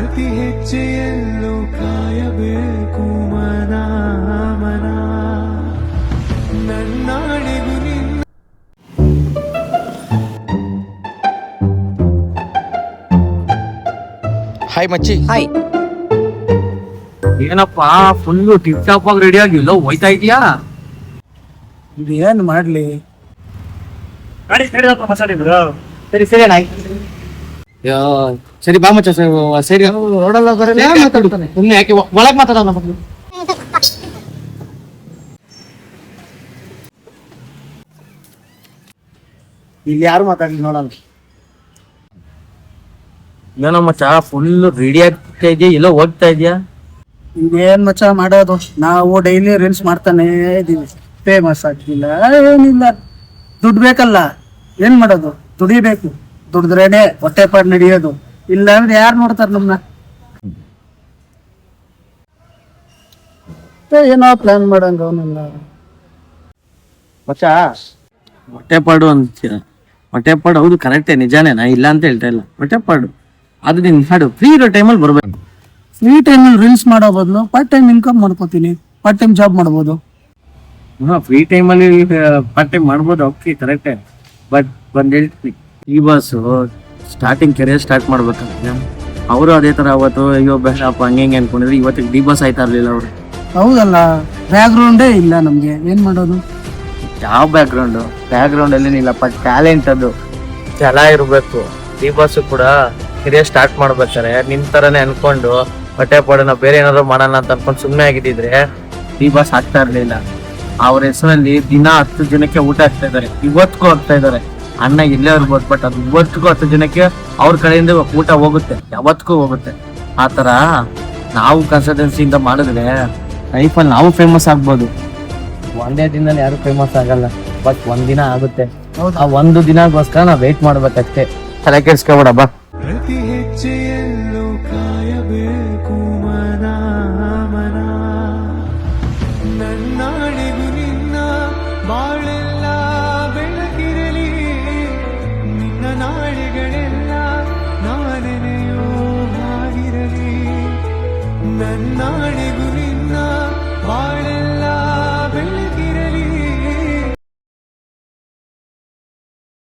ಪ್ರತಿ ಹೆಜ್ಜೆಯಲ್ಲೂ ಕಾಯಬೇಕು ಮನ ಮನ ನನ್ನಾಣೆಗೂ ನಿನ್ನ. ಹಾಯ್ ಮಚ್ಚಿ. ಹಾಯ್. ಏನಪ್ಪಾ ಫುಲ್ಲು ಟಿಪ್ ಟಾಪ್ ಆಗಿ ರೆಡಿ ಆಗಿಲ್ಲ ಹೋಯ್ತಾ ಇದೀಯಾ? ಏನ್ ಮಾಡ್ಲಿ? ಸರಿ ಸರಿ ಅಣ್ಣ. ಸರಿ ಬಾ ಮಚ್ಚ, ಸರಿ ರೋಡಲ್ಲ ಬರಲ್ಲ ಮಾತಾಡ್ತಾನೆ. ಸುಮ್ಮನೆ ಯಾಕೆ ಒಳಗ್ ಮಾತಾಡೋಣ. ಇಲ್ಲಿ ಯಾರು ಮಾತಾಡ್ಲಿ ನೋಡಲ್ಲ. ಏನೋ ಮಚ್ಚ ಫುಲ್ ರೆಡಿ ಆಗ್ತಾ ಇದೆಯಾ, ಎಲ್ಲೋ ಹೋಗ್ತಾ ಇದೆಯಾ? ಇನ್ನೇನ್ ಮಚ್ಚ ಮಾಡೋದು, ನಾವು ಡೈಲಿ ರೀಲ್ಸ್ ಮಾಡ್ತಾನೆ ಇದೀವಿ, ಫೇಮಸ್ ಆಗ್ತಿಲ್ಲ ಏನಿಲ್ಲ. ದುಡ್ಡು ಬೇಕಲ್ಲ, ಏನ್ ಮಾಡೋದು? ದುಡಿಬೇಕು, ದುಡಿದ್ರೇನೆ ಹೊಟ್ಟೆ ಪಾಡ್ ನಡೆಯೋದು. ಇಲ್ಲ ಅಂದ್ರೆ ಯಾರು ನೋಡ್ತಾರ ನಮ್ನ? ಏನೋ ಪ್ಲಾನ್ ಮಾಡಂಗ ಅವನಲ್ಲ. ಮಚ್ಚ ಹೊಟ್ಟೆಪಾಡು ಅಂತೀರ, ಹೊಟ್ಟೆಪಾಡು ಹೌದು ಕರೆಕ್ಟೇ, ನಿಜಾನೇನಾ? ಇಲ್ಲ ಅಂತ ಹೇಳ್ತಾ ಇಲ್ಲ. ಹೊಟ್ಟೆಪಾಡು ಅದು ನೀನ್ ಹಾಡು ಫ್ರೀ ಇರೋ ಟೈಮಲ್ಲಿ ಬರ್ಬೇಕು. ಫ್ರೀ ಟೈಮಲ್ಲಿ ರೀಲ್ಸ್ ಮಾಡೋ ಬದಲು ಪಾರ್ಟ್ ಟೈಮ್ ಇನ್ಕಮ್ ಮಾಡ್ಕೋತೀನಿ, ಪಾರ್ಟ್ ಟೈಮ್ ಜಾಬ್ ಮಾಡ್ಬೋದು. ಫ್ರೀ ಟೈಮಲ್ಲಿ ಪಾರ್ಟ್ ಟೈಮ್ ಮಾಡ್ಬೋದು, ಓಕೆ ಕರೆಕ್ಟೇ. ಬಟ್ ಬಂದ್ ಹೇಳ್ತೀನಿ, ಈ ಬಾಸು ಸ್ಟಾರ್ಟಿಂಗ್ ಕೆರಿಯರ್ ಸ್ಟಾರ್ಟ್ ಮಾಡ್ಬೇಕಂತ ಅವರು ಅದೇ ತರ ಅವತ್ತು ಅಯ್ಯೋ ಬೇಡಪ್ಪ ಹಂಗೆ ಹಿಂಗೆ ಅನ್ಕೊಂಡಿದ್ರೆ ಇವತ್ತಿಗೆ ಡಿ ಬಾಸ್ ಆಯ್ತಾ ಇರ್ಲಿಲ್ಲ ಅವರು. ಹೌದಲ್ಲ, ಬ್ಯಾಕ್ ಗ್ರೌಂಡೇ ಇಲ್ಲ ನಮ್ಗೆ, ಏನ್ ಮಾಡೋದು? ಯಾವ ಬ್ಯಾಕ್ಗ್ರೌಂಡ್ ಅಲ್ಲಿ ನಿಲ್ಲಪ್ಪ, ಟ್ಯಾಲೆಂಟ್ ಅದು ಛಲ ಇರ್ಬೇಕು. ಡಿ ಬಾಸ್ ಕೂಡ ಕೆರಿಯರ್ ಸ್ಟಾರ್ಟ್ ಮಾಡ್ಬೇಕಾರೆ ನಿಮ್ ತರನೇ ಅನ್ಕೊಂಡು ಹೊಟ್ಟೆ ಪಾಡನ ಬೇರೆ ಏನಾದ್ರು ಮಾಡೋಣ ಅಂತ ಅನ್ಕೊಂಡು ಸುಮ್ಮನೆ ಆಗಿದ್ದಿದ್ರೆ ಡಿ ಬಾಸ್ ಆಗ್ತಾ ಇರ್ಲಿಲ್ಲ. ಅವ್ರ ಹೆಸರಲ್ಲಿ ದಿನ 10 ಜನಕ್ಕೆ ಊಟ ಆಗ್ತಾ ಇದಾರೆ, ಇವತ್ತಿಗೂ ಆಗ್ತಾ ಇದಾರೆ. ಅನ್ನ ಇಲ್ಲೇ ಇರ್ಬೋದು, ಬಟ್ ಅದು ಇವತ್ತಿಗೂ 10 ಜನಕ್ಕೆ ಅವ್ರ ಕಡೆಯಿಂದ ಊಟ ಹೋಗುತ್ತೆ, ಯಾವತ್ತಿಗೂ ಹೋಗುತ್ತೆ. ಆತರ ನಾವು ಕನ್ಸಲ್ಟೆನ್ಸಿಯಿಂದ ಮಾಡಿದ್ರೆ ಲೈಫಲ್ಲಿ ನಾವು ಫೇಮಸ್ ಆಗ್ಬೋದು. ಒಂದೇ ದಿನದಲ್ಲಿ ಯಾರು ಫೇಮಸ್ ಆಗಲ್ಲ, ಬಟ್ ಒಂದಿನ ಆಗುತ್ತೆ. ಆ ಒಂದು ದಿನಗೋಸ್ಕರ ನಾವು ವೇಟ್ ಮಾಡ್ಬೇಕಷ್ಟೇ. ತಲೆ ಕೆಡ್ಸ್ಕೊಬೇಡ ಬಾ. ಪ್ರತಿ ಹೆಜ್ಜೆಯಲ್ಲೂ ಕಾಯಬೇಕು ಮನ ಮನ ನನ್ನಾಣೆಗೂ ನಿನ್ನ ಬಾಳೆಲ್ಲ ಬೆಳಕಿರಲಿ, ನಿನ್ನ ನಾಳೆಗಳೆಲ್ಲ ನಾನೆನೆಯೋ ಹಾಗಿರಲಿ. ನನ್ನಾಣೆಗೂ ನಿನ್ನ ಬಾಳೆಲ್ಲ